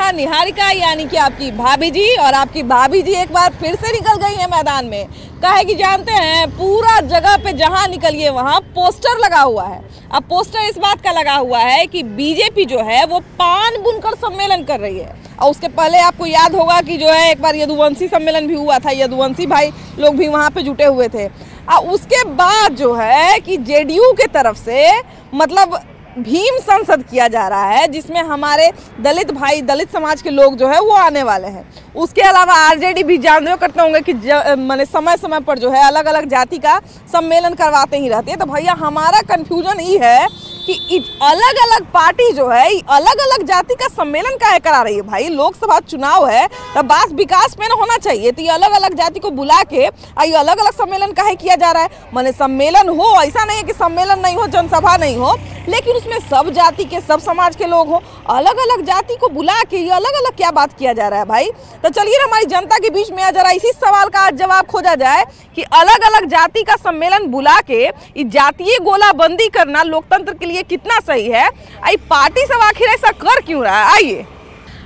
नेहा निहारिका यानी कि आपकी भाभी जी, और आपकी भाभी जी एक बार फिर से निकल गई है मैदान में। काहे कि जानते हैं पूरा जगह पे जहां निकलिए वहां पोस्टर लगा हुआ है। अब पोस्टर इस बात का लगा हुआ है कि बीजेपी जो है वो पान बुनकर सम्मेलन कर रही है। और उसके पहले आपको याद होगा कि जो है एक बार यदुवंशी सम्मेलन भी हुआ था, यदुवंशी भाई लोग भी वहां पे जुटे हुए थे। और उसके बाद जो है कि जेडीयू के तरफ से मतलब भीम संसद किया जा रहा है, जिसमें हमारे दलित भाई, दलित समाज के लोग जो है वो आने वाले हैं। उसके अलावा आरजेडी भी जानते करते होंगे कि मैंने समय समय पर जो है अलग अलग जाति का सम्मेलन करवाते ही रहते हैं। तो भैया हमारा कंफ्यूजन ये है कि अलग अलग पार्टी जो है अलग अलग जाति का सम्मेलन काहे करा रही है। भाई लोकसभा चुनाव है तो बात विकास में ना होना चाहिए, तो ये अलग अलग जाति को बुला के ये अलग अलग सम्मेलन काहे किया जा रहा है। माने सम्मेलन हो, ऐसा नहीं है कि सम्मेलन नहीं हो, जनसभा नहीं हो, लेकिन उसमें सब जाति के, सब समाज के लोग हो। अलग अलग जाति को बुला के ये अलग अलग क्या बात किया जा रहा है भाई। तो चलिए हमारी जनता के बीच में जरा इसी सवाल का आज जवाब खोजा जाए कि अलग अलग जाति का सम्मेलन बुला के जातीय गोलाबंदी करना लोकतंत्र के लिए कितना सही है। आई पार्टी सब आखिर ऐसा कर क्यों रहा है। आइए,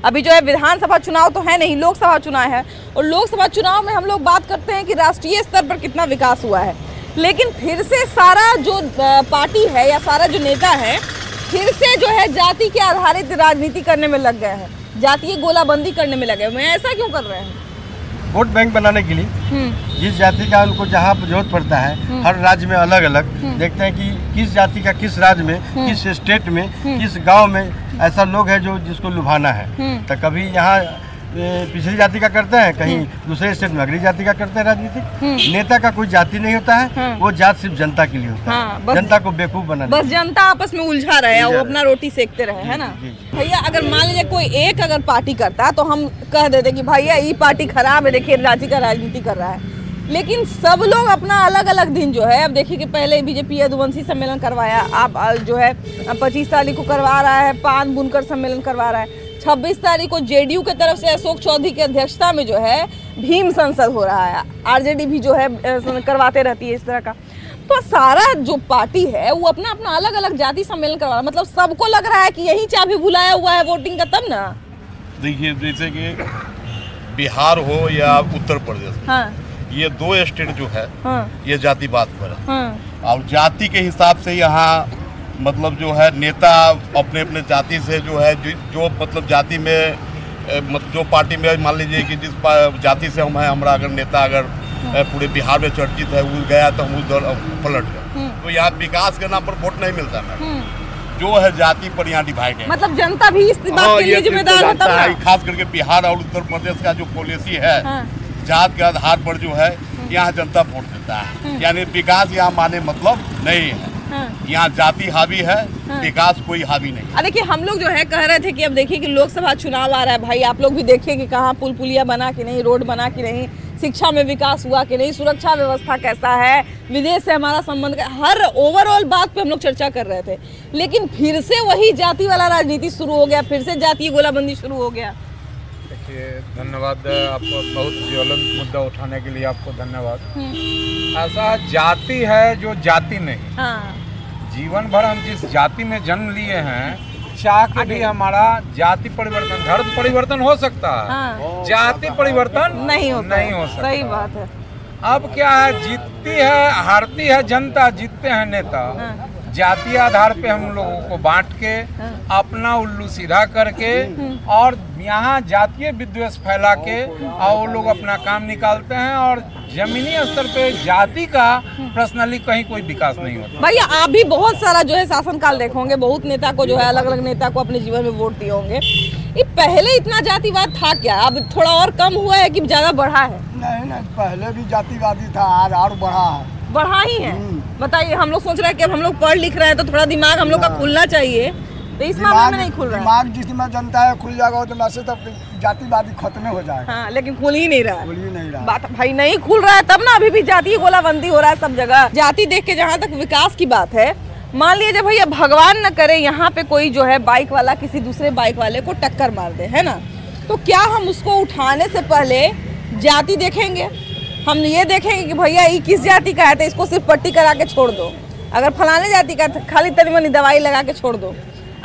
अभी जो है विधानसभा चुनाव तो है नहीं, लोकसभा चुनाव है, और लोकसभा चुनाव में हम लोग बात करते हैं कि राष्ट्रीय स्तर पर कितना विकास हुआ है। लेकिन फिर से सारा जो पार्टी है या सारा जो नेता है फिर से जो है जाति के आधारित राजनीति करने में लग गए हैं, जातीय गोलाबंदी करने में लगे हुए हैं। ऐसा क्यों कर रहे हैं? वोट बैंक बनाने के लिए जिस जाति का उनको जहाँ जरूरत पड़ता है, हर राज्य में अलग अलग देखते हैं कि किस जाति का किस राज्य में, किस स्टेट में, किस गांव में ऐसा लोग है जो जिसको लुभाना है। तो कभी यहाँ पिछड़ी जाति का करते हैं, कहीं दूसरे स्टेट में अगली जाति का करते हैं। राजनीतिक नेता का कोई जाति नहीं होता है, वो जात सिर्फ जनता के लिए होता है, जनता को बेवकूफ बना, बस जनता आपस में उलझा रहे, वो अपना रोटी सेकते रहे, है ना भैया। अगर मान लीजिए कोई एक अगर पार्टी करता है तो हम कह देते कि भैया ये पार्टी खराब है, देखिए जाति का राजनीति कर रहा है। लेकिन सब लोग अपना अलग अलग दिन जो है, अब देखिए कि पहले बीजेपी यदुवंशी सम्मेलन करवाया, अब जो है 25 तारीख को करवा रहा है पान बुनकर सम्मेलन करवा रहा है। 26 तारीख को जेडीयू के तरफ से अशोक चौधरी की अध्यक्षता में जो है भीम संसद हो रहा है। आरजेडी भी जो है करवाते रहती है इस तरह का। तो सारा जो पार्टी है वो अपना अपना अलग अलग जाति सम्मेलन करवा रहा है, मतलब सबको लग रहा है कि यही चाबी बुलाया हुआ है वोटिंग का। तब ना देखिए, जैसे कि बिहार हो या उत्तर प्रदेश, हाँ, ये दो स्टेट जो है, हाँ, ये जातिवाद पर है, हाँ, और जाति के हिसाब से यहाँ मतलब जो है नेता अपने अपने जाति से जो है जो मतलब जाति में जो पार्टी में मान लीजिए कि जिस जाति से हम हैं, हमारा अगर नेता अगर पूरे बिहार में चर्चित है, वो गया तो हम उधर पलट गए, तो यहाँ विकास के नाम पर वोट नहीं मिलता है। जो है जाति पर यहाँ डिवाइड है, मतलब जनता भी इस बात के लिए जिम्मेदार होता है। खास करके बिहार और उत्तर प्रदेश का जो पॉलिसी है, जात के आधार पर जो है यहाँ जनता वोट देता है, यानी विकास यहाँ माने मतलब नहीं है। यहाँ जाति हावी है, विकास कोई हावी नहीं। देखिए हम लोग जो है कह रहे थे कि अब देखिए कि लोकसभा चुनाव आ रहा है भाई, आप लोग भी देखिए कि कहाँ पुल पुलिया बना कि नहीं, रोड बना कि नहीं, शिक्षा में विकास हुआ कि नहीं, सुरक्षा व्यवस्था कैसा है, विदेश से हमारा संबंध, हर ओवरऑल बात पे हम लोग चर्चा कर रहे थे। लेकिन फिर से वही जाति वाला राजनीति शुरू हो गया, फिर से जातीय गोलाबंदी शुरू हो गया। धन्यवाद, आपको बहुत ज्वलंत मुद्दा उठाने के लिए आपको धन्यवाद। ऐसा जाति है जो जाति नहीं, हाँ, जीवन भर हम जिस जाति में जन्म लिए हैं, चाह के भी हमारा जाति परिवर्तन, धर्म परिवर्तन हो सकता है, हाँ, जाति परिवर्तन नहीं हो सकता। सही बात है। अब क्या है, जीतती है हारती है जनता, जीतते हैं नेता। हाँ, जातीय आधार पे हम लोगों को बांट के, अपना उल्लू सीधा करके और यहाँ जातीय विद्वेष फैला के और वो लोग अपना काम निकालते हैं, और जमीनी स्तर पे जाति का पर्सनली कहीं कोई विकास नहीं होता। भैया आप भी बहुत सारा जो है शासनकाल देखे होंगे, बहुत नेता को जो है अलग अलग नेता को अपने जीवन में वोट दिए होंगे। ये पहले इतना जातिवाद था क्या? अब थोड़ा और कम हुआ है कि ज्यादा बढ़ा है? नहीं, पहले भी जातिवादी था, आज और बढ़ा है। बढ़ा ही है। बताइए, हम लोग सोच रहे हैं कि अब हम लोग पढ़ लिख रहे हैं तो थोड़ा दिमाग हम लोग का खुलना चाहिए, तो इस मामले में नहीं खुल रहा है। दिमाग जिसमें जनता है खुल जाएगा तो वैसे तो जातिवादी खत्म हो जाएगा। हाँ, लेकिन खुल ही नहीं रहा है। खुल ही नहीं रहा बात भाई नहीं खुल रहा है, तब ना अभी भी जातीय गोलाबंदी हो रहा है सब जगह। जाति देख के जहाँ तक विकास की बात है, मान लीजिए भैया भगवान न करे यहाँ पे कोई जो है बाइक वाला किसी दूसरे बाइक वाले को टक्कर मार दे, है ना, तो क्या हम उसको उठाने से पहले जाति देखेंगे? हम ये देखेंगे कि भैया ये किस जाति का है तो इसको सिर्फ पट्टी करा के छोड़ दो, अगर फलाने जाति का खाली तनी मनी दवाई लगा के छोड़ दो।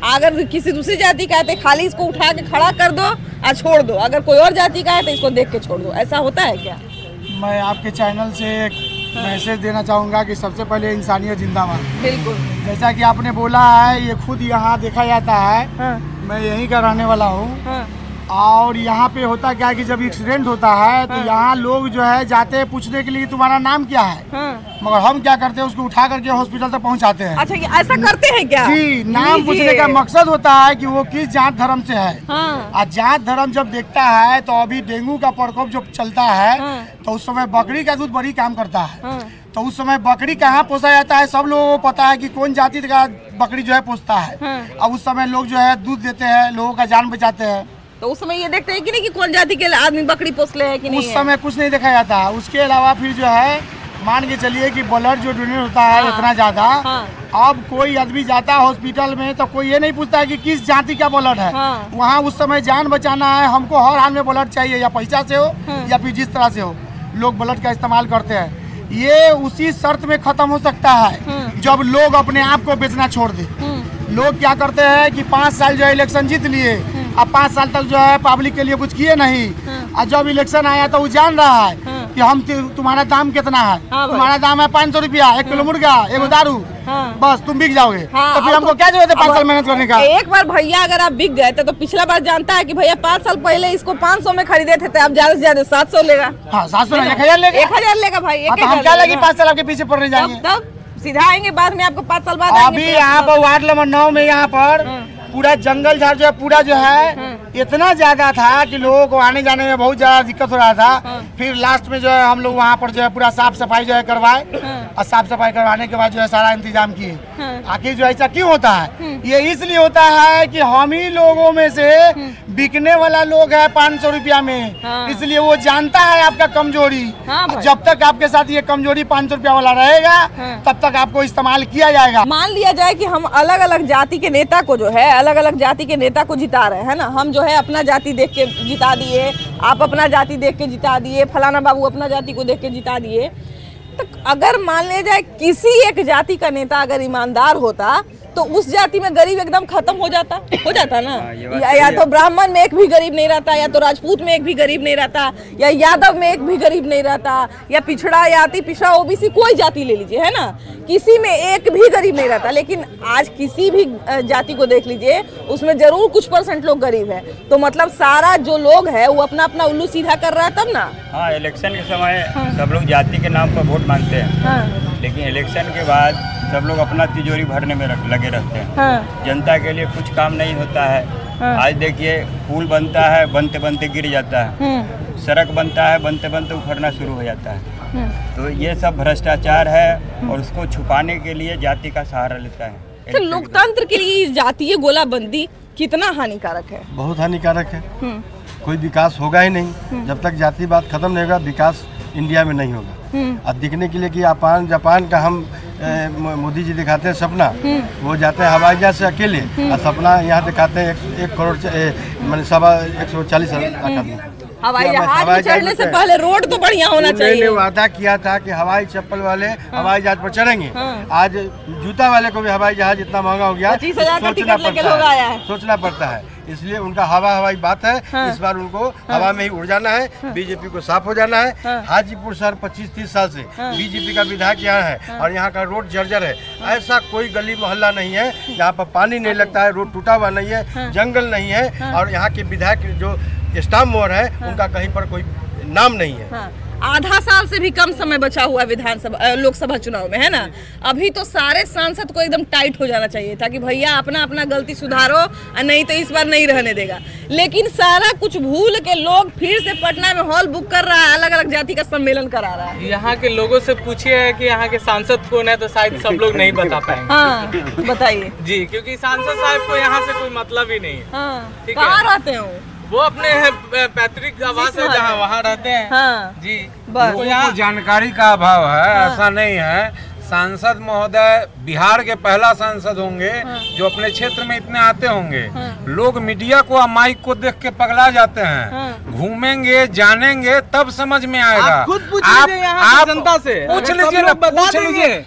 अगर किसी दूसरी जाति का है तो खाली इसको उठा के खड़ा कर दो और छोड़ दो, अगर कोई और जाति का है तो इसको देख के छोड़ दो, ऐसा होता है क्या? मैं आपके चैनल से एक मैसेज देना चाहूँगा कि सबसे पहले इंसानियत जिंदाबाद। बिल्कुल। जैसा कि आपने बोला है, ये खुद यहाँ देखा जाता है। हाँ। मैं यहीं का रहने वाला हूँ। हाँ। और यहाँ पे होता क्या है कि जब एक्सीडेंट होता है तो यहाँ लोग जो है जाते हैं पूछने के लिए तुम्हारा नाम क्या है। हाँ। मगर हम क्या करते हैं, उसको उठा करके हॉस्पिटल तक पहुँचाते हैं। अच्छा, ये ऐसा करते हैं क्या? जी, नाम पूछने का मकसद होता है कि वो किस जात धर्म से है। हाँ। और जात धर्म जब देखता है तो अभी डेंगू का प्रकोप जब चलता है तो उस समय बकरी का दूध बड़ी काम करता है। तो उस समय बकरी कहाँ पोसा जाता है, सब लोगों को पता है कि कौन जाति का बकरी जो है पोसता है। अब उस समय लोग जो है दूध देते हैं, लोगों का जान बचाते हैं। तो उस समय ये देखते हैं कि नहीं कि कौन जाति के आदमी बकरी पोस ले है कि नहीं? उस समय कुछ नहीं देखा जाता। उसके अलावा फिर जो है मान के चलिए कि ब्लड जो डोनेट होता है इतना ज्यादा, अब कोई आदमी जाता है हॉस्पिटल में तो कोई ये नहीं पूछता है कि किस जाति का ब्लड है। वहाँ उस समय जान बचाना है, हमको हर हाल में ब्लड चाहिए, या पैसा से हो या फिर जिस तरह से हो, लोग ब्लड का इस्तेमाल करते हैं। ये उसी शर्त में खत्म हो सकता है जब लोग अपने आप को बेचना छोड़ दे। लोग क्या करते हैं कि 5 साल जो है इलेक्शन जीत लिए, अब 5 साल तक जो है पब्लिक के लिए कुछ किए नहीं, और जब इलेक्शन आया तो वो जान रहा है कि हम तुम्हारा दाम कितना है। तुम्हारा दाम है 500 रुपया, 1 किलो मुर्गा, 1 दारू, बस तुम बिक जाओगे। तो फिर हमको क्या जरूरत है 5 साल मेहनत करने का? एक बार भैया अगर आप बिक गए तो पिछला बार जानता है कि भैया 5 साल पहले इसको 500 में खरीदे थे, अब ज्यादा से ज्यादा 700 लेगा। हाँ, 700 1000 लेगा। 1000 लेगा भाई। हम क्या लगी 5 साल आपके पीछे पड़ने जाएंगे? तब सीधा आएंगे, बाद में आपको 5 साल बाद अभी यहाँ पर वार्ड नंबर 9 में यहाँ पर पूरा जंगल झाड़ जो है पूरा जो है इतना ज्यादा था कि लोगों को आने जाने में बहुत ज्यादा दिक्कत हो रहा था। फिर लास्ट में जो है हम लोग वहाँ पर जो है पूरा साफ सफाई जो है करवाए, और साफ सफाई करवाने के बाद जो है सारा इंतजाम किए। आखिर जो ऐसा क्यों होता है? ये इसलिए होता है कि हम ही लोगों में से बिकने वाला लोग है 500 रुपया में, इसलिए वो जानता है आपका कमजोरी। जब तक आपके साथ ये कमजोरी 500 रुपया वाला रहेगा तब तक आपको इस्तेमाल किया जाएगा। मान लिया जाए कि हम अलग अलग जाति के नेता को जो है अलग अलग जाति के नेता को जिता रहे हैं ना, हम जो है अपना जाति देख के जिता दिए, आप अपना जाति देख के जिता दिए, फलाना बाबू अपना जाति को देख के जिता दिए। तो अगर मान लिया जाए किसी एक जाति का नेता अगर ईमानदार होता तो उस जाति में गरीब एकदम खत्म हो जाता ना। या तो ब्राह्मण में एक भी गरीब नहीं रहता, या तो राजपूत में एक भी गरीब नहीं रहता, या यादव में एक भी गरीब नहीं रहता, या पिछड़ा या अति पिछड़ा ओबीसी कोई जाति ले लीजिए, है ना, किसी में एक भी गरीब नहीं रहता। लेकिन आज किसी भी जाति को देख लीजिए, उसमें जरूर कुछ % लोग गरीब है। तो मतलब सारा जो लोग है वो अपना अपना उल्लू सीधा कर रहा है तब ना। हाँ, इलेक्शन के समय सब लोग जाति के नाम पर वोट मांगते हैं, लेकिन इलेक्शन के बाद सब लोग अपना तिजोरी भरने में लगे रहते हैं। जनता के लिए कुछ काम नहीं होता है। आज देखिए, पुल बनता है, बनते बनते गिर जाता है, सड़क बनता है, बनते बनते उखड़ना शुरू हो जाता है। तो ये सब भ्रष्टाचार है, और उसको छुपाने के लिए जाति का सहारा लेता है। तो लोकतंत्र के लिए जातीय गोलाबंदी कितना हानिकारक है? बहुत हानिकारक है। कोई विकास होगा ही नहीं जब तक जातिवाद खत्म नहीं होगा। विकास इंडिया में नहीं होगा। अब दिखने के लिए कि जापान का हम मोदी जी दिखाते हैं सपना, वो जाते हैं हवाई जहाज से अकेले, और सपना यहाँ दिखाते हैं 1 करोड़ मैंने 140 आदमी। हवाई जहाज चढ़ने से पहले रोड तो बढ़िया होना चाहिए। ने वादा किया था कि हवाई चप्पल वाले हवाई जहाज पर चढ़ेंगे। आज जूता वाले को भी हवाई जहाज इतना महंगा हो गया, 25,000 का टिकट लेके लोग आया है। सोचना पड़ता है। इसलिए उनका हवाई बात है। इस बार उनको हवा में ही उड़ जाना है, बीजेपी को साफ हो जाना है। हाजीपुर शहर 25-30 साल से बीजेपी का विधायक यहाँ है, और यहाँ का रोड जर्जर है। ऐसा कोई गली मोहल्ला नहीं है जहाँ पर पानी नहीं लगता है, रोड टूटा हुआ नहीं है, जंगल नहीं है, और यहाँ के विधायक जो स्टाम्प मोहर है उनका कहीं पर कोई नाम नहीं है। आधा साल से भी कम समय बचा हुआ है विधानसभा लोकसभा चुनाव में, है ना। अभी तो सारे सांसद को एकदम टाइट हो जाना चाहिए था कि भैया अपना अपना गलती सुधारो, नहीं तो इस बार नहीं रहने देगा। लेकिन सारा कुछ भूल के लोग फिर से पटना में हॉल बुक कर रहा है, अलग अलग जाति का सम्मेलन करा रहा है। यहाँ के लोगों से पूछिए कि यहाँ के सांसद कौन है, तो शायद सब लोग नहीं बता पाएंगे। हाँ, बताइए जी, क्योंकि सांसद साहब को यहाँ से कोई मतलब ही नहीं है। कहाँ रहते हो? वो अपने पैतृक आवास है जहाँ, वहाँ रहते हैं। हाँ। जी, तो यहाँ जानकारी का अभाव है, ऐसा नहीं है। सांसद महोदय बिहार के पहला सांसद होंगे जो अपने क्षेत्र में इतने आते होंगे। लोग मीडिया को और माइक को देख के पगला जाते हैं। घूमेंगे जानेंगे तब समझ में आएगा। आप खुद पूछ लीजिए यहाँ जनता से, पूछ लीजिए ना, पूछ लीजिए।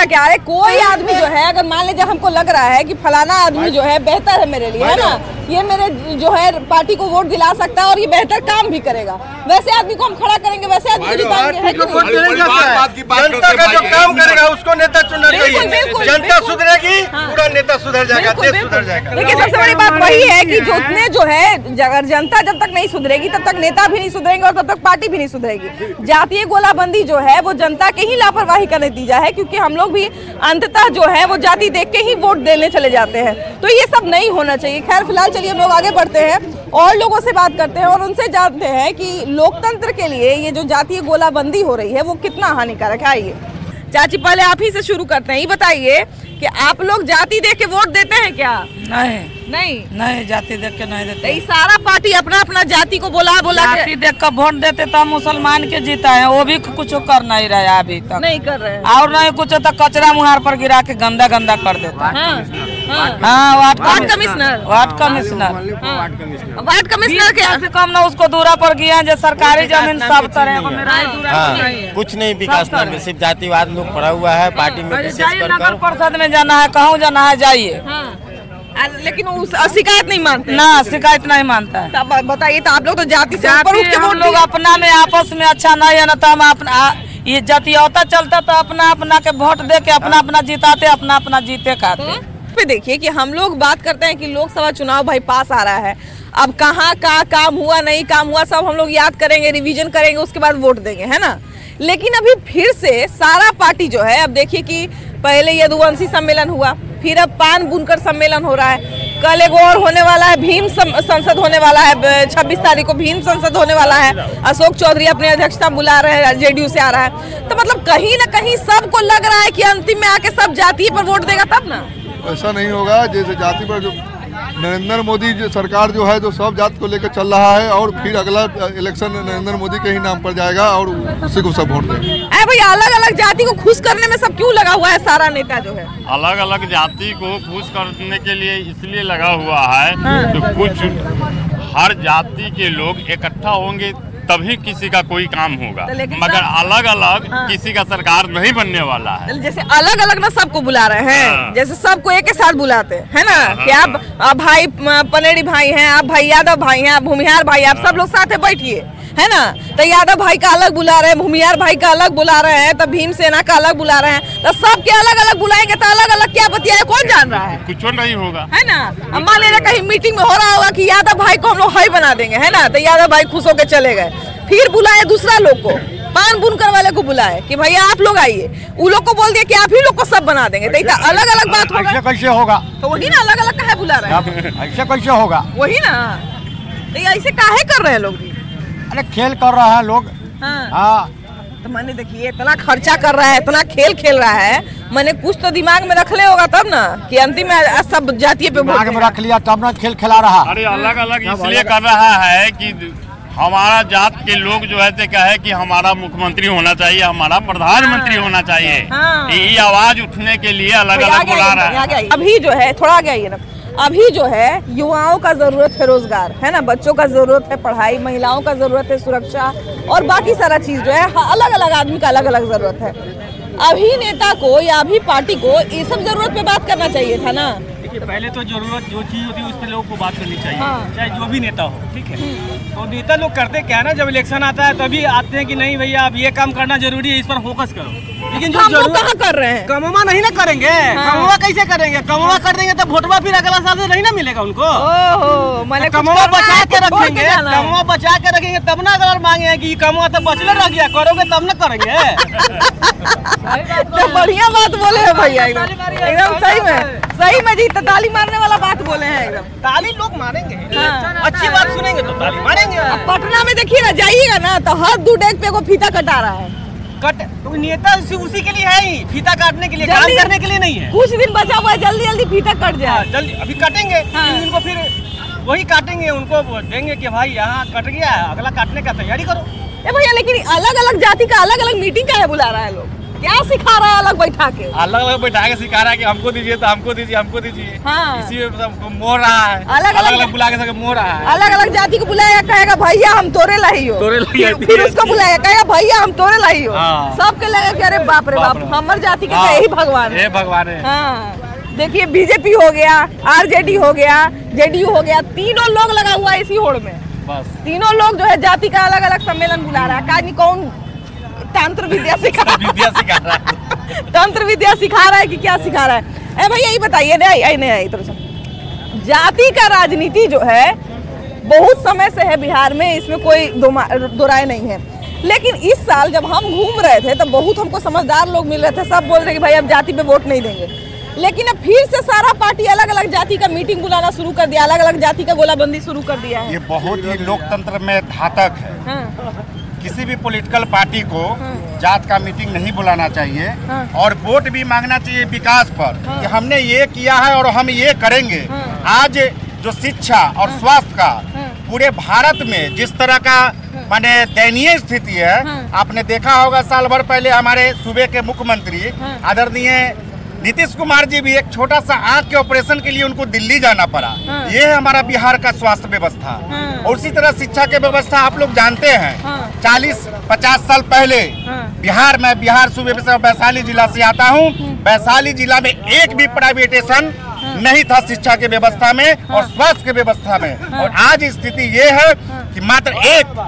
क्या है, कोई आदमी जो है अगर मान लीजिए हमको लग रहा है कि फलाना आदमी जो है बेहतर है मेरे लिए, है ना, ये मेरे जो है पार्टी को वोट दिला सकता है और ये बेहतर काम भी करेगा, वैसे आदमी को हम खड़ा करेंगे, वैसे आदमी को जिताएंगे। जनता का जो काम करेगा उसको नेता चुनना चाहिए। जनता सुधरेगी, पूरा नेता सुधर जाएगा, देश सुधर जाएगा। लेकिन सबसे बड़ी बात वही है कि जो उतने जो है अगर जनता जब तक नहीं सुधरेगी तब तक नेता भी नहीं सुधरेंगे और तब तक पार्टी भी नहीं सुधरेगी। जातीय गोलाबंदी जो है वो जनता के ही लापरवाही का नतीजा है, क्योंकि हम लोग भी अंततः जो है वो जाति देख के ही वोट देने चले जाते हैं। तो ये सब नहीं होना चाहिए। खैर फिलहाल चलिए हम लोग आगे बढ़ते हैं और लोगों से बात करते हैं और उनसे जानते हैं कि लोकतंत्र के लिए ये जो जातीय गोलाबंदी हो रही है वो कितना हानिकारक है। आइए चाची, पहले आप ही से शुरू करते हैं। ये बताइए कि आप लोग जाति देख के वोट देते हैं क्या? नहीं, जाति देख के नहीं देते। तो सारा पार्टी अपना अपना जाति को बोला जाति देख कर वोट देते तो हम मुसलमान के जीता है, वो भी कुछ कर नहीं रहा है अभी तक। नहीं कर रहे हैं और नहीं कुछ तो कचरा मुहार पर गिरा के गंदा गंदा कर देता है। हाँ, वार्ड कमिश्नर के कम ना उसको दूरा पर गया जो सरकारी जमीन सब तरह कुछ नहीं विकास में सिर्फ जातिवाद लोग पड़ा हुआ है पार्टी में। नगर परिषद में जाना है, कहूँ जाना है जाइए, लेकिन शिकायत नहीं मानते ना, शिकायत नहीं मानता है। बताइए, तो आप लोग तो जाति से ऊपर उठ के हम लोग अपना में आपस में अच्छा नहीं है ना, तो हम अपना ये जातीयता चलता तो अपना अपना के वोट दे के अपना अपना जिताते, अपना अपना जीते खाते। पे देखिए कि हम लोग बात करते हैं कि लोकसभा चुनाव भाई पास आ रहा है, अब कहाँ का काम हुआ नहीं काम हुआ सब हम लोग याद करेंगे, रिवीजन करेंगे, उसके बाद वोट देंगे, है ना। लेकिन अभी फिर से सारा पार्टी जो है, अब देखिए कि पहले यदुवंशी सम्मेलन हुआ, फिर अब पान बुनकर सम्मेलन हो रहा है, कल एक और होने वाला है, भीम संसद होने वाला है, 26 तारीख को भीम संसद होने वाला है। अशोक चौधरी अपने अध्यक्षता बुला रहे हैं, जेडीयू से आ रहा है। तो मतलब कहीं ना कहीं सबको लग रहा है कि अंतिम में आके सब जाति पर वोट देगा तब ना। ऐसा नहीं होगा, जैसे जाति पर जो नरेंद्र मोदी जो सरकार जो है जो सब जात को लेकर चल रहा है और फिर अगला इलेक्शन नरेंद्र मोदी के ही नाम पर जाएगा और उसी को सब वोट देंगे। अरे भाई अलग अलग जाति को खुश करने में सब क्यों लगा हुआ है सारा नेता जो है? अलग अलग जाति को खुश करने के लिए इसलिए लगा हुआ है तो कुछ हर जाति के लोग इकट्ठा होंगे तभी किसी का कोई काम होगा, मगर अलग अलग किसी का सरकार नहीं बनने वाला है। जैसे अलग अलग ना सबको बुला रहे हैं, जैसे सबको एक के साथ बुलाते हैं, है ना, कि आप भाई पनेरी भाई हैं, आप भाई यादव भाई हैं, आप भूमिहार भाई, आप सब लोग साथ बैठिए, है ना। तो यादव भाई का अलग बुला रहे हैं, भूमिहार भाई का अलग बुला रहे हैं, तो भीम सेना का अलग बुला रहे हैं, तो सबके अलग अलग बुलाएंगे तो अलग अलग क्या बतिया है कौन जान रहा है? कुछ नहीं होगा, है ना। अब मान लीजिए कहीं मीटिंग में हो रहा होगा कि यादव भाई को हम लोग हाई बना देंगे, है ना, तो यादव भाई खुश होकर चले गए, फिर बुलाए दूसरा लोग को, पान बुनकर वाले को बुलाए कि भैया आप लोग आइए, वो लोग को बोल दिया कि आप ही लोग को सब बना देंगे, तो अलग अलग बात होगा। ऐसे कैसे होगा? तो वही ना, अलग अलग काहे बुला रहे हैं? ऐसे कैसे होगा? वही ना, तो ऐसे काहे कर रहे हैं लोग? अरे खेल कर रहा है लोग। हाँ, तो मैंने देखिए इतना खर्चा कर रहा है, इतना खेल खेल रहा है, मैंने कुछ तो दिमाग में रख ले होगा तब ना कि अंतिम में सब जातीय पे दिमाग में रख लिया तब ना खेल खिला रहा। अरे अलग अलग इसलिए कर रहा है कि हमारा जात के लोग जो है क्या है कि हमारा मुख्यमंत्री होना चाहिए, हमारा प्रधानमंत्री होना चाहिए, ये आवाज उठने के लिए अलग अलग बुला रहा है। अभी जो है थोड़ा आगे आइए ना, अभी जो है युवाओं का जरूरत है रोजगार, है ना, बच्चों का जरूरत है पढ़ाई, महिलाओं का जरूरत है सुरक्षा और बाकी सारा चीज जो है अलग अलग आदमी का अलग अलग जरूरत है। अभी नेता को या अभी पार्टी को ये सब जरूरत पे बात करना चाहिए था ना। पहले तो जरूरत जो चीज होती है उस पर लोगों को बात करनी चाहिए, चाहे जो भी नेता हो, ठीक है। तो नेता लोग करते क्या है ना, जब इलेक्शन आता है तभी आते हैं कि नहीं भैया अब ये काम करना जरूरी है, इस पर फोकस करो। लेकिन जो कहाँ कर रहे हैं, कमवा नहीं ना करेंगे, कमवा कैसे करेंगे? कमवा कर देंगे तो वोटवा फिर अगला साल से नहीं ना मिलेगा उनको। कमवा बचा के रखेंगे, कमवा बचा के रखेंगे तब ना अगर मांगे कि कमवा तो बचले रह गया, करोगे तब ना करेंगे। तो बढ़िया बात बोले हैं भैया, एकदम सही में जी, ताली मारने वाला बात बोले हैं एकदम। ताली लोग मारेंगे, अच्छी बात सुनेंगे तो ताली मारेंगे। पटना में देखिए ना, जाइएगा ना तो हर दो डेग पे को फीता कटा रहा है। तो नेता उसी के लिए है ही, फीता काटने के लिए, काम करने के लिए नहीं है। कुछ दिन बचा हुआ है, जल्दी जल्दी फीता कट जाए। जल्दी अभी काटेंगे, उनको फिर वही काटेंगे, उनको देंगे कि भाई यहाँ कट गया है, अगला काटने का तैयारी करो। भैया लेकिन अलग अलग जाति का अलग अलग मीटिंग का है बुला रहा है लोग, क्या सिखा रहा है अलग बैठा के? अलग अलग बैठा के सिखा रहा है कि हमको दीजिए तो हमको दीजिए, हमको दीजिए। हाँ। इसी में सबको मोह रहा है, अलग अलग बुला के सबको मोह रहा है। अलग अलग जाति को बुलाया, कहेगा भैया हम तोरे लाइयो, फिर उसको बुलाया कहेगा भैया हम तोरे लाइयो। सबके लगे कि अरे बाप रे बाप, हमार जाति के यही भगवान है, भगवान है। हाँ देखिए बीजेपी हो गया, आरजेडी हो गया, जेडीयू हो गया, तीनों लोग लगा हुआ है इसी होड़ में। बस तीनों लोग जो है जाति का अलग अलग सम्मेलन बुला रहा है। कहानी कौन तंत्र विद्या सिखा रहा है? तंत्र विद्या सिखा रहा है कि क्या सिखा रहा है? भैया यही बताइए, नहीं जाति का राजनीति जो है बहुत समय से है बिहार में, इसमें कोई दो राय नहीं है। लेकिन इस साल जब हम घूम रहे थे तब बहुत हमको समझदार लोग मिल रहे थे, सब बोल रहे कि भाई अब जाति पे वोट नहीं देंगे। लेकिन अब फिर से सारा पार्टी अलग अलग जाति का मीटिंग बुलाना शुरू कर दिया, अलग अलग जाति का गोलाबंदी शुरू कर दिया है। ये बहुत ही लोकतंत्र में घातक है। हाँ। किसी भी पॉलिटिकल पार्टी को जात का मीटिंग नहीं बुलाना चाहिए। हाँ। और वोट भी मांगना चाहिए विकास पर। हाँ। कि हमने ये किया है और हम ये करेंगे। हाँ। आज जो शिक्षा और स्वास्थ्य का पूरे भारत में जिस तरह का माने दयनीय स्थिति है, आपने देखा होगा साल भर पहले हमारे सूबे के मुख्यमंत्री आदरणीय नीतीश कुमार जी भी एक छोटा सा आंख के ऑपरेशन के लिए उनको दिल्ली जाना पड़ा। ये है हमारा बिहार का स्वास्थ्य व्यवस्था। और उसी तरह शिक्षा की व्यवस्था आप लोग जानते हैं। 40-50 साल पहले बिहार सूबे से वैशाली जिला से आता हूँ, वैशाली जिला में एक भी प्राइवेटेशन नहीं था शिक्षा के व्यवस्था में और स्वास्थ्य के व्यवस्था में। और आज स्थिति ये है कि मात्र एक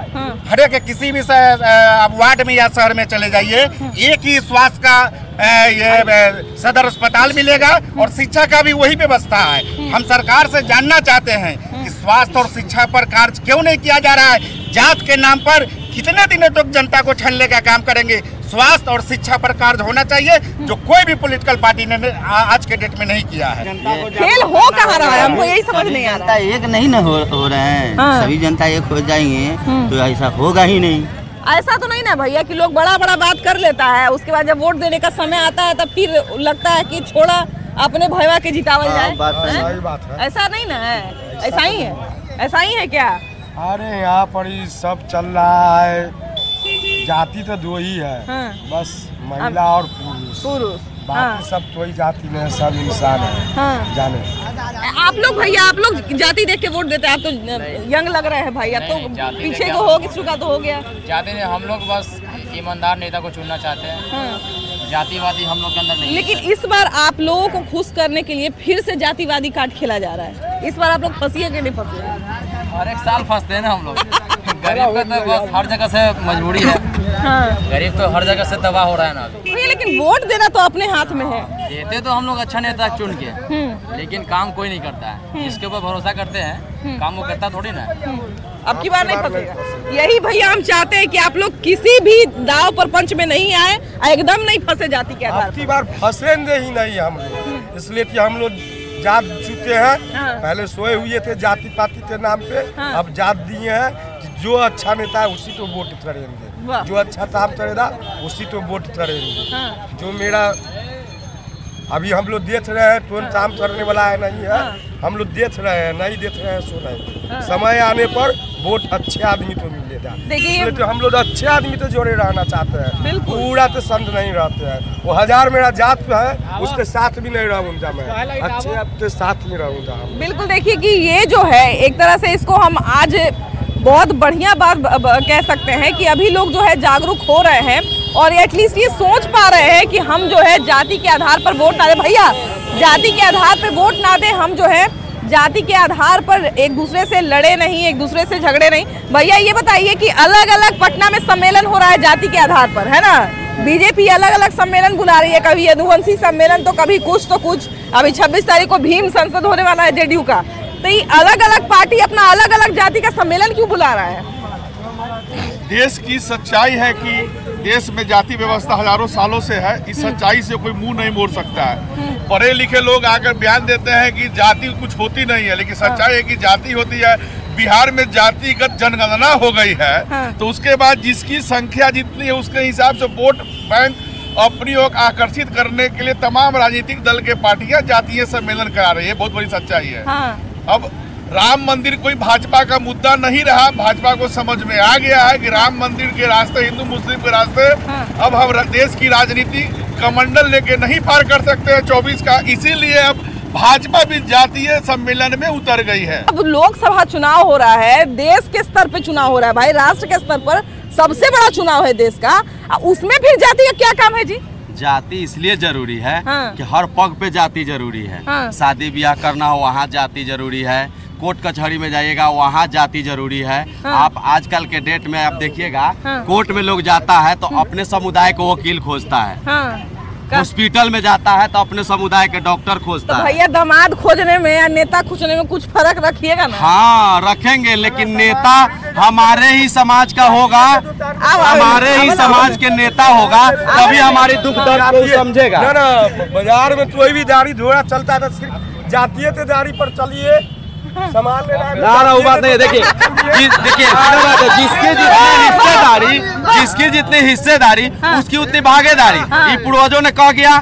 हर एक किसी भी वार्ड में या शहर में चले जाइए, एक ही स्वास्थ्य का ये सदर अस्पताल मिलेगा और शिक्षा का भी वही व्यवस्था है। हम सरकार से जानना चाहते हैं कि स्वास्थ्य और शिक्षा पर कार्य क्यों नहीं किया जा रहा है? जात के नाम पर कितने दिनों तक जनता को छलने का काम करेंगे? स्वास्थ्य और शिक्षा पर कार्य होना चाहिए, जो कोई भी पॉलिटिकल पार्टी ने आज के डेट में नहीं किया है। खेल हो कहाँ रहा है, हमको यही समझ नहीं आ रहा। एक नहीं ना हो रहे हैं। हाँ। सभी जनता एक हो जाएंगे तो ऐसा होगा ही नहीं। ऐसा तो नहीं ना भैया कि लोग बड़ा बड़ा बात कर लेता है, उसके बाद जब वोट देने का समय आता है तब फिर लगता है कि छोड़ा अपने भैया के जितावल जाए। सही बात है। ऐसा नहीं ना है, ऐसा ही है, ऐसा ही है क्या? अरे यहाँ पर ही सब चल रहा है, जाति तो दो ही है। हाँ। बस महिला और पुरुष। बाकी सब तो ही जाति में सब इंसान है। हाँ। जाने आप लोग भैया, आप लोग जाति देख के वोट देते हैं? आप तो यंग लग रहे हैं भाई, अब तो पीछे को हो किसी का तो हो गया। जाति ने हम लोग बस ईमानदार नेता को चुनना चाहते हैं। हाँ। जातिवादी हम लोग के अंदर नहीं। लेकिन इस बार आप लोगों को खुश करने के लिए फिर से जातिवादी कार्ड खेला जा रहा है। इस बार आप लोग फंसिए कि नहीं फंसिए? हर एक साल फंसते हैं ना हम लोग। गरीब का तो बस हर जगह से मजबूरी है। हाँ। गरीब तो हर जगह से तबाह हो रहा है ना अभी। लेकिन वोट देना तो अपने हाथ में है। देते तो हम लोग अच्छा नेता चुन के, लेकिन काम कोई नहीं करता है। जिसके ऊपर भरोसा करते हैं काम वो करता थोड़ी ना। अब की बार नहीं फंसेगा। यही भैया हम चाहते हैं कि आप लोग किसी भी दाव पर पंच में नहीं आए, एकदम नहीं फंसे जाति के आधार पर। अब की बार फंसेंगे ही नहीं हम लोग, इसलिए कि हम लोग जात चुके हैं। हाँ। पहले सोए हुए थे जाति पाति के नाम पे। हाँ। अब जात दिए हैं कि जो अच्छा नेता है उसी को वोट करेंगे, जो अच्छा काम करेगा उसी को वोट करेंगे। हाँ। जो मेरा अभी हम लोग देख रहे हैं कौन काम करने वाला है नहीं है। हाँ। हम लोग देख रहे हैं, नहीं देख रहे हैं सो नहीं। हाँ। समय आने पर वोट अच्छे आदमी को मिलेगा। देखिए तो हम लोग अच्छे आदमी तो जोड़े रहना चाहते हैं, पूरा तो संत नहीं रहते हैं। वो 1000 मेरा जात है, उसके साथ भी नहीं रहूंगा मैं, अच्छे आपके साथ ही रहूंगा। बिल्कुल देखिए कि ये जो है एक तरह से इसको हम आज बहुत बढ़िया बात कह सकते हैं कि अभी लोग जो है जागरूक हो रहे हैं और एटलीस्ट ये सोच पा रहे हैं कि हम जो है जाति के आधार पर वोट ना दे। भैया जाति के आधार पर वोट ना दे, हम जो है जाति के आधार पर एक दूसरे से लड़े नहीं, एक दूसरे से झगड़े नहीं। भैया ये बताइए कि अलग अलग पटना में सम्मेलन हो रहा है जाति के आधार पर, है ना? बीजेपी अलग अलग सम्मेलन बुला रही है, कभी यदुवंशी सम्मेलन तो कभी कुछ तो कुछ। अभी 26 तारीख को भीम संसद होने वाला है जेडीयू का। तो ये अलग अलग पार्टी अपना अलग अलग जाति का सम्मेलन क्यों बुला रहा है? देश की सच्चाई है कि देश में जाति व्यवस्था हजारों सालों से है। इस सच्चाई से कोई मुंह नहीं मोड़ सकता है। पढ़े लिखे लोग आकर बयान देते हैं कि जाति कुछ होती नहीं है, लेकिन सच्चाई है कि जाति होती है। बिहार में जातिगत जनगणना हो गई है, तो उसके बाद जिसकी संख्या जितनी है उसके हिसाब से वोट बैंक अपनी ओर आकर्षित करने के लिए तमाम राजनीतिक दल के पार्टियां जातीय सम्मेलन करा रही है। बहुत बड़ी सच्चाई है। अब राम मंदिर कोई भाजपा का मुद्दा नहीं रहा। भाजपा को समझ में आ गया है कि राम मंदिर के रास्ते, हिंदू मुस्लिम के रास्ते अब हम देश की राजनीति कमंडल लेके नहीं पार कर सकते हैं 24 का। इसीलिए अब भाजपा भी जातीय सम्मेलन में उतर गई है। अब लोकसभा चुनाव हो रहा है, देश के स्तर पे चुनाव हो रहा है भाई, राष्ट्र के स्तर पर सबसे बड़ा चुनाव है देश का, उसमें फिर जाति का क्या काम है जी? जाति इसलिए जरूरी है कि हर पग पे जाति जरूरी है। शादी ब्याह करना हो वहाँ जाति जरूरी है, कोर्ट कचहरी में जाइएगा वहाँ जाति जरूरी है। आप आजकल के डेट में आप देखिएगा कोर्ट में लोग जाता है तो अपने समुदाय को वकील खोजता है, हॉस्पिटल में जाता है तो अपने समुदाय के डॉक्टर खोजता है। भैया दामाद खोजने में या नेता खोजने में कुछ फर्क रखिएगा ना। हाँ रखेंगे, लेकिन नेता हमारे ही समाज का होगा, हमारे ही समाज के नेता होगा, तभी हमारी दुख दर्द को समझेगा। ना बाजार में कोई भी गाड़ी घोड़ा चलता था सिर्फ जातीय गाड़ी पर चलिए सामान ना वो बात नहीं। देखिए जिसकी जितनी हिस्सेदारी उसकी उतनी भागीदारी, ये पूर्वजों ने कह गया।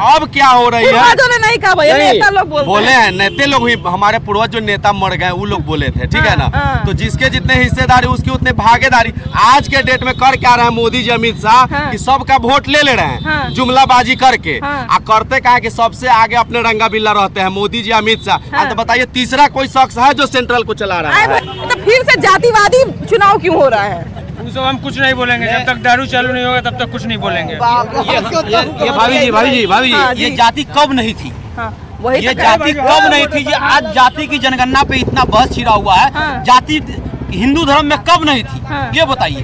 अब क्या हो रही है? पूर्वजों ने नहीं कहा भैया, नेता लोग बोले हैं, नेता लोग ही, हमारे पूर्वज जो नेता मर गए वो लोग बोले थे, ठीक है ना। तो जिसके जितने हिस्सेदारी उसकी उतनी भागीदारी। आज के डेट में कर क्या रहे हैं मोदी जी, अमित शाह, कि सबका वोट ले रहे हैं जुमलाबाजी करके। करते क्या है कि सबसे आगे अपने रंगा बिल्ला रहते हैं मोदी जी, अमित शाह। तो बताइए तीसरा कोई शख्स है जो सेंट्रल को चला रहा है? तो फिर से जातिवादी चुनाव क्यों हो रहा है? तो हम कुछ नहीं बोलेंगे, जब तक दारू चालू नहीं होगा तब तक कुछ नहीं बोलेंगे। ये भाभी जी ये जाति कब नहीं थी? ये जाति कब नहीं थी? ये आज जाति की जनगणना पे इतना बहस छिड़ा हुआ है। जाति हिंदू धर्म में कब नहीं थी ये बताइए?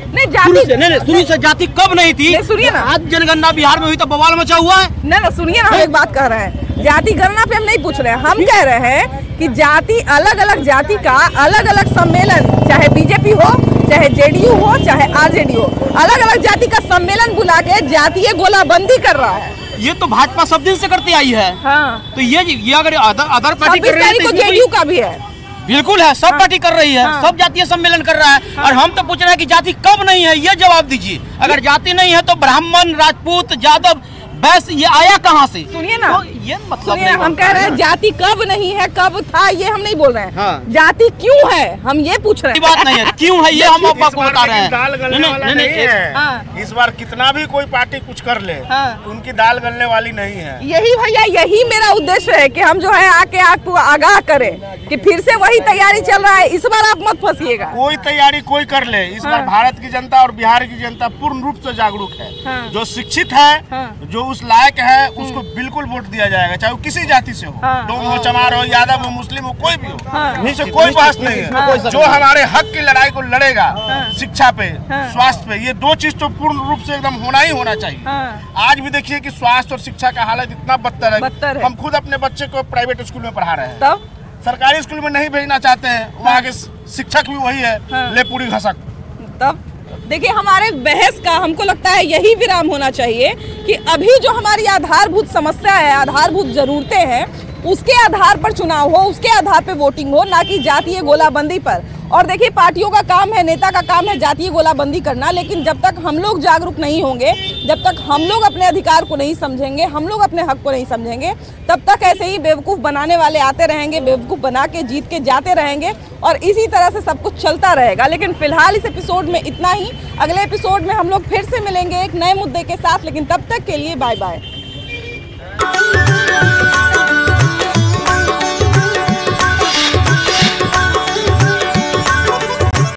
शुरू से जाति कब नहीं थी? सुनिए ना, आज जनगणना बिहार में हुई तो बवाल मचा हुआ है। ना सुनिए ना, हम एक बात कह रहे हैं, जाति गणना पे हम नहीं पूछ रहे हैं। हम कह रहे हैं कि जाति, अलग अलग जाति का अलग अलग सम्मेलन, चाहे बीजेपी हो, चाहे जेडीयू हो, चाहे आरजेडी हो, अलग अलग जाति का सम्मेलन बुला के जातीय गोलाबंदी कर रहा है। ये तो भाजपा सब दिन से करती आई है। तो ये अगर अदर पार्टी कर रही है तो जेडीयू का भी है, बिल्कुल है, सब पार्टी कर रही है, सब जातीय सम्मेलन कर रहा है। और हम तो पूछ रहे हैं कि जाति कब नहीं है, ये जवाब दीजिए। अगर जाति नहीं है तो ब्राह्मण, राजपूत, यादव, बस ये आया कहाँ से? सुनिए ना, तो ये मतलब नहीं, हम कह रहे हैं जाति कब नहीं है, कब था, ये हम नहीं बोल रहे हैं। जाति क्यों है हम ये पूछ रहे हैं। बात नहीं है क्यों है, ये हम आपको बता रहे हैं। दाल गलने वाला नहीं है। इस बार कितना भी कोई पार्टी कुछ कर ले, उनकी दाल गलने वाली नहीं है। यही भैया, यही मेरा उद्देश्य है कि हम जो है आके आपको आगाह करें कि फिर से वही तैयारी चल रहा है, इस बार आप मत फंसिएगा। कोई तैयारी कोई कर ले, इस बार भारत की जनता और बिहार की जनता पूर्ण रूप से जागरूक है। जो शिक्षित है, जो उस लायक है, उसको बिल्कुल वोट दिया जाएगा, चाहे वो किसी जाति से हो, डोम हो, चमार हो, यादव हो, मुस्लिम हो, कोई भी हो। नहीं से कोई बहस नहीं है। जो हमारे हक की लड़ाई को लड़ेगा, शिक्षा पे, स्वास्थ्य पे, ये दो चीज तो पूर्ण रूप से एकदम होना ही होना चाहिए। आज भी देखिए कि स्वास्थ्य और शिक्षा का हालत इतना बदतर है। हम खुद अपने बच्चे को प्राइवेट स्कूल में पढ़ा रहे हैं, तब सरकारी स्कूल में नहीं भेजना चाहते हैं। वहाँ के शिक्षक भी वही है, ले पूरी घसक। तब देखिए हमारे बहस का हमको लगता है यही विराम होना चाहिए कि अभी जो हमारी आधारभूत समस्या है, आधारभूत जरूरतें हैं, उसके आधार पर चुनाव हो, उसके आधार पर वोटिंग हो, ना कि जातीय गोलाबंदी पर। और देखिए पार्टियों का काम है, नेता का काम है जातीय गोलाबंदी करना, लेकिन जब तक हम लोग जागरूक नहीं होंगे, जब तक हम लोग अपने अधिकार को नहीं समझेंगे, हम लोग अपने हक को नहीं समझेंगे, तब तक ऐसे ही बेवकूफ़ बनाने वाले आते रहेंगे, बेवकूफ़ बना के जीत के जाते रहेंगे और इसी तरह से सब कुछ चलता रहेगा। लेकिन फिलहाल इस एपिसोड में इतना ही। अगले एपिसोड में हम लोग फिर से मिलेंगे एक नए मुद्दे के साथ, लेकिन तब तक के लिए बाय बाय।